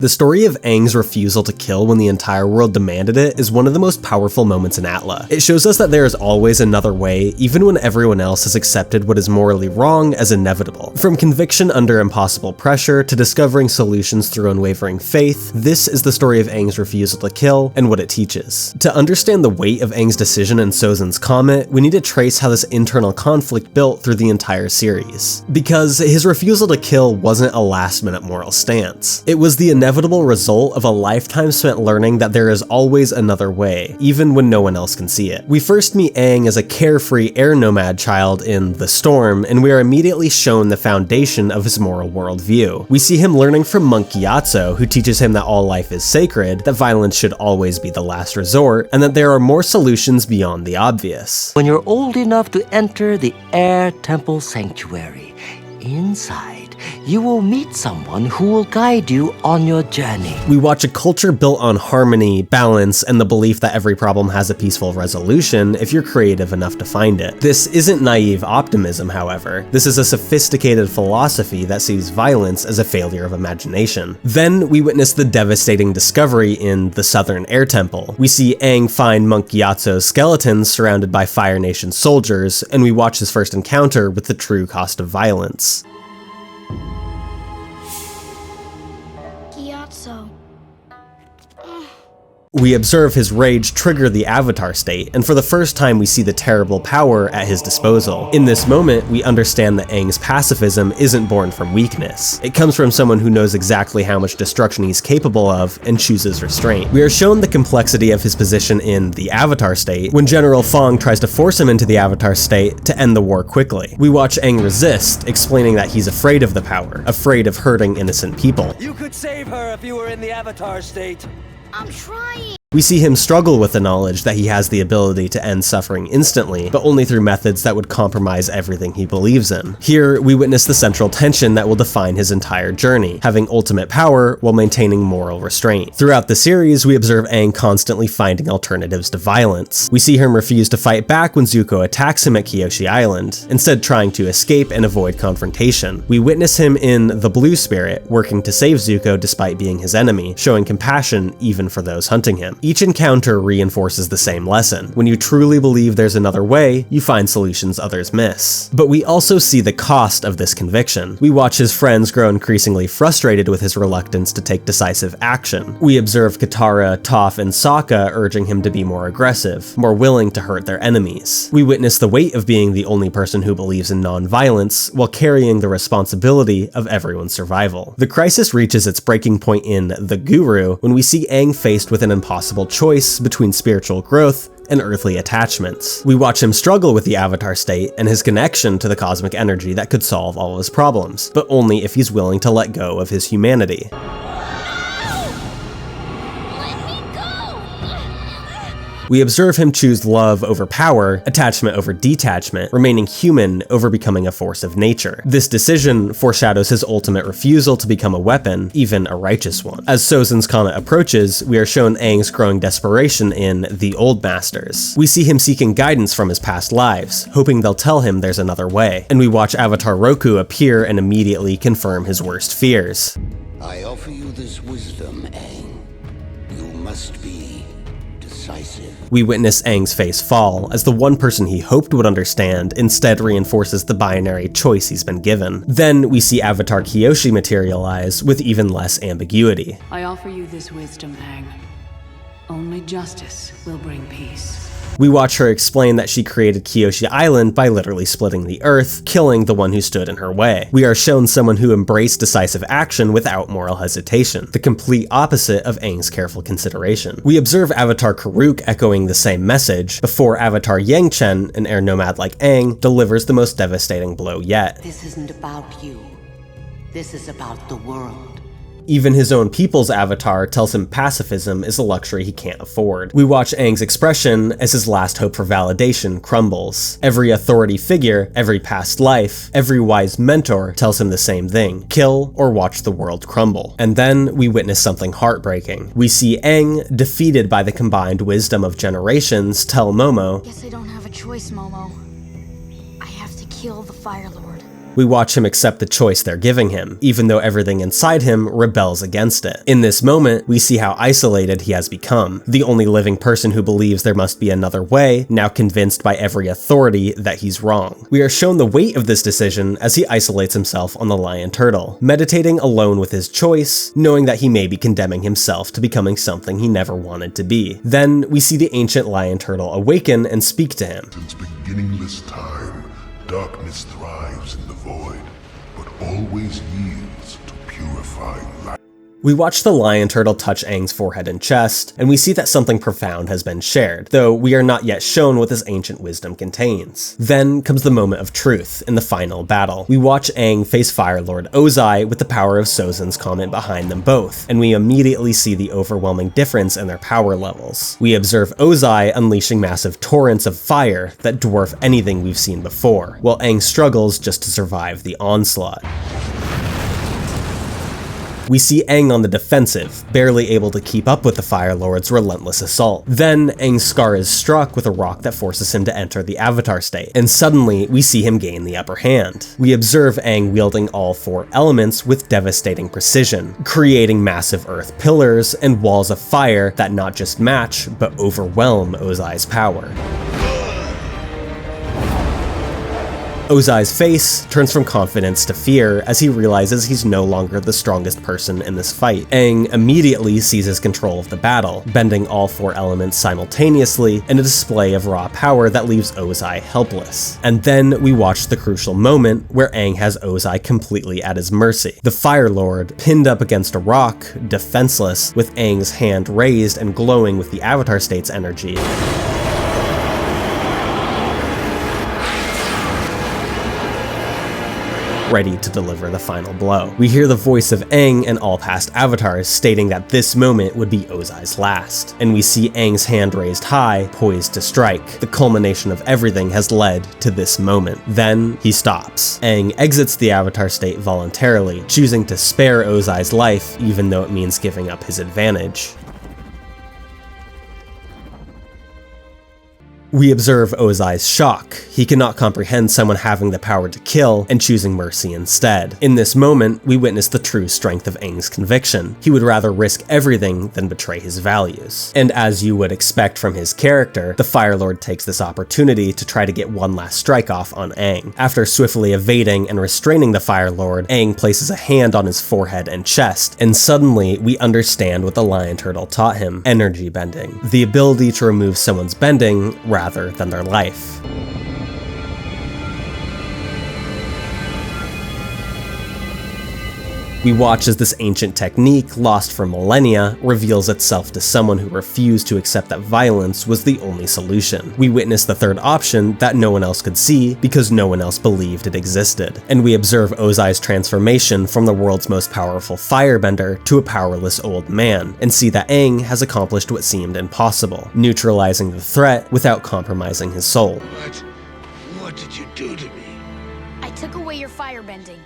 The story of Aang's refusal to kill when the entire world demanded it is one of the most powerful moments in Atla. It shows us that there is always another way, even when everyone else has accepted what is morally wrong as inevitable. From conviction under impossible pressure to discovering solutions through unwavering faith, this is the story of Aang's refusal to kill and what it teaches. To understand the weight of Aang's decision and Sozin's comet, we need to trace how this internal conflict built through the entire series. Because his refusal to kill wasn't a last-minute moral stance. It was the inevitable result of a lifetime spent learning that there is always another way, even when no one else can see it. We first meet Aang as a carefree air nomad child in The Storm, and we are immediately shown the foundation of his moral worldview. We see him learning from monk Gyatso, who teaches him that all life is sacred, that violence should always be the last resort, and that there are more solutions beyond the obvious. When you're old enough to enter the Air Temple Sanctuary, inside, you will meet someone who will guide you on your journey. We watch a culture built on harmony, balance, and the belief that every problem has a peaceful resolution if you're creative enough to find it. This isn't naive optimism, however. This is a sophisticated philosophy that sees violence as a failure of imagination. Then we witness the devastating discovery in the Southern Air Temple. We see Aang find Monk Gyatso's skeletons surrounded by Fire Nation soldiers, and we watch his first encounter with the true cost of violence. We observe his rage trigger the Avatar state, and for the first time we see the terrible power at his disposal. In this moment, we understand that Aang's pacifism isn't born from weakness. It comes from someone who knows exactly how much destruction he's capable of and chooses restraint. We are shown the complexity of his position in the Avatar state when General Fong tries to force him into the Avatar state to end the war quickly. We watch Aang resist, explaining that he's afraid of the power, afraid of hurting innocent people. You could save her if you were in the Avatar state. I'm trying. We see him struggle with the knowledge that he has the ability to end suffering instantly, but only through methods that would compromise everything he believes in. Here, we witness the central tension that will define his entire journey, having ultimate power while maintaining moral restraint. Throughout the series, we observe Aang constantly finding alternatives to violence. We see him refuse to fight back when Zuko attacks him at Kyoshi Island, instead trying to escape and avoid confrontation. We witness him in The Blue Spirit, working to save Zuko despite being his enemy, showing compassion even for those hunting him. Each encounter reinforces the same lesson. When you truly believe there's another way, you find solutions others miss. But we also see the cost of this conviction. We watch his friends grow increasingly frustrated with his reluctance to take decisive action. We observe Katara, Toph, and Sokka urging him to be more aggressive, more willing to hurt their enemies. We witness the weight of being the only person who believes in non-violence while carrying the responsibility of everyone's survival. The crisis reaches its breaking point in The Guru when we see Aang faced with an impossible choice between spiritual growth and earthly attachments. We watch him struggle with the Avatar state and his connection to the cosmic energy that could solve all of his problems, but only if he's willing to let go of his humanity. We observe him choose love over power, attachment over detachment, remaining human over becoming a force of nature. This decision foreshadows his ultimate refusal to become a weapon, even a righteous one. As Sozin's comet approaches, we are shown Aang's growing desperation in The Old Masters. We see him seeking guidance from his past lives, hoping they'll tell him there's another way. And we watch Avatar Roku appear and immediately confirm his worst fears. I offer you this wisdom, Aang. You must be decisive. We witness Aang's face fall, as the one person he hoped would understand instead reinforces the binary choice he's been given. Then we see Avatar Kyoshi materialize with even less ambiguity. I offer you this wisdom, Aang. Only justice will bring peace. We watch her explain that she created Kyoshi Island by literally splitting the earth, killing the one who stood in her way. We are shown someone who embraced decisive action without moral hesitation, the complete opposite of Aang's careful consideration. We observe Avatar Karuk echoing the same message, before Avatar Yangchen, an air nomad like Aang, delivers the most devastating blow yet. This isn't about you. This is about the world. Even his own people's avatar tells him pacifism is a luxury he can't afford. We watch Aang's expression as his last hope for validation crumbles. Every authority figure, every past life, every wise mentor tells him the same thing: kill or watch the world crumble. And then we witness something heartbreaking. We see Aang, defeated by the combined wisdom of generations, tell Momo, Guess I don't have a choice, Momo. I have to kill the Fire Lord. We watch him accept the choice they're giving him, even though everything inside him rebels against it. In this moment, we see how isolated he has become, the only living person who believes there must be another way, now convinced by every authority that he's wrong. We are shown the weight of this decision as he isolates himself on the lion turtle, meditating alone with his choice, knowing that he may be condemning himself to becoming something he never wanted to be. Then we see the ancient lion turtle awaken and speak to him. Since beginningless time, darkness thrives in the void, but always yields to purifying light. We watch the lion turtle touch Aang's forehead and chest, and we see that something profound has been shared, though we are not yet shown what this ancient wisdom contains. Then comes the moment of truth in the final battle. We watch Aang face Fire Lord Ozai with the power of Sozin's comment behind them both, and we immediately see the overwhelming difference in their power levels. We observe Ozai unleashing massive torrents of fire that dwarf anything we've seen before, while Aang struggles just to survive the onslaught. We see Aang on the defensive, barely able to keep up with the Fire Lord's relentless assault. Then, Aang's scar is struck with a rock that forces him to enter the Avatar state, and suddenly we see him gain the upper hand. We observe Aang wielding all 4 elements with devastating precision, creating massive earth pillars and walls of fire that not just match, but overwhelm Ozai's power. Ozai's face turns from confidence to fear as he realizes he's no longer the strongest person in this fight. Aang immediately seizes control of the battle, bending all 4 elements simultaneously in a display of raw power that leaves Ozai helpless. And then we watch the crucial moment where Aang has Ozai completely at his mercy. The Fire Lord, pinned up against a rock, defenseless, with Aang's hand raised and glowing with the Avatar state's energy, ready to deliver the final blow. We hear the voice of Aang and all past avatars stating that this moment would be Ozai's last, and we see Aang's hand raised high, poised to strike. The culmination of everything has led to this moment. Then he stops. Aang exits the Avatar state voluntarily, choosing to spare Ozai's life even though it means giving up his advantage. We observe Ozai's shock. He cannot comprehend someone having the power to kill and choosing mercy instead. In this moment, we witness the true strength of Aang's conviction. He would rather risk everything than betray his values. And as you would expect from his character, the Fire Lord takes this opportunity to try to get one last strike off on Aang. After swiftly evading and restraining the Fire Lord, Aang places a hand on his forehead and chest, and suddenly we understand what the lion turtle taught him: energy bending. The ability to remove someone's bending rather than their life. We watch as this ancient technique, lost for millennia, reveals itself to someone who refused to accept that violence was the only solution. We witness the third option that no one else could see because no one else believed it existed. And we observe Ozai's transformation from the world's most powerful firebender to a powerless old man, and see that Aang has accomplished what seemed impossible, neutralizing the threat without compromising his soul. What did you do to me? I took away your firebending.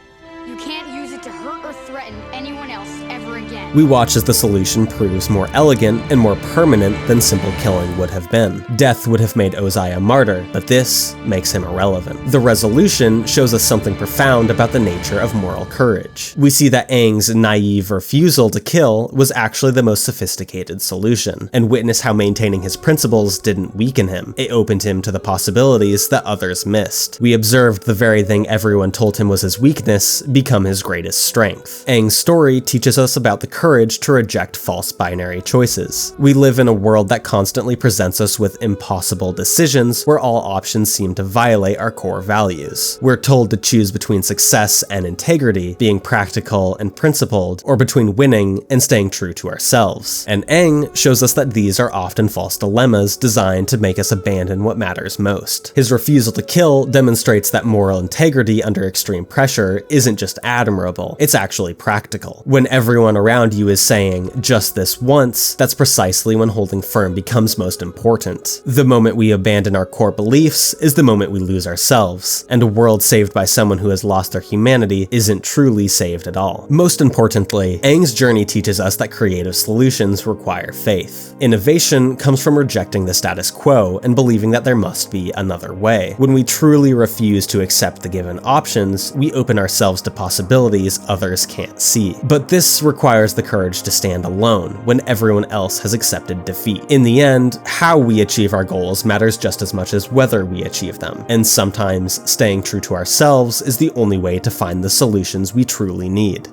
You can't use it to hurt or threaten anyone else ever again. We watch as the solution proves more elegant and more permanent than simple killing would have been. Death would have made Ozai a martyr, but this makes him irrelevant. The resolution shows us something profound about the nature of moral courage. We see that Aang's naive refusal to kill was actually the most sophisticated solution, and witness how maintaining his principles didn't weaken him. It opened him to the possibilities that others missed. We observed the very thing everyone told him was his weakness become his greatest strength. Aang's story teaches us about the courage to reject false binary choices. We live in a world that constantly presents us with impossible decisions where all options seem to violate our core values. We're told to choose between success and integrity, being practical and principled, or between winning and staying true to ourselves. And Aang shows us that these are often false dilemmas designed to make us abandon what matters most. His refusal to kill demonstrates that moral integrity under extreme pressure isn't just admirable, it's actually practical. When everyone around around you is saying, just this once, that's precisely when holding firm becomes most important. The moment we abandon our core beliefs is the moment we lose ourselves, and a world saved by someone who has lost their humanity isn't truly saved at all. Most importantly, Aang's journey teaches us that creative solutions require faith. Innovation comes from rejecting the status quo and believing that there must be another way. When we truly refuse to accept the given options, we open ourselves to possibilities others can't see. But this requires the courage to stand alone when everyone else has accepted defeat. In the end, how we achieve our goals matters just as much as whether we achieve them, and sometimes staying true to ourselves is the only way to find the solutions we truly need.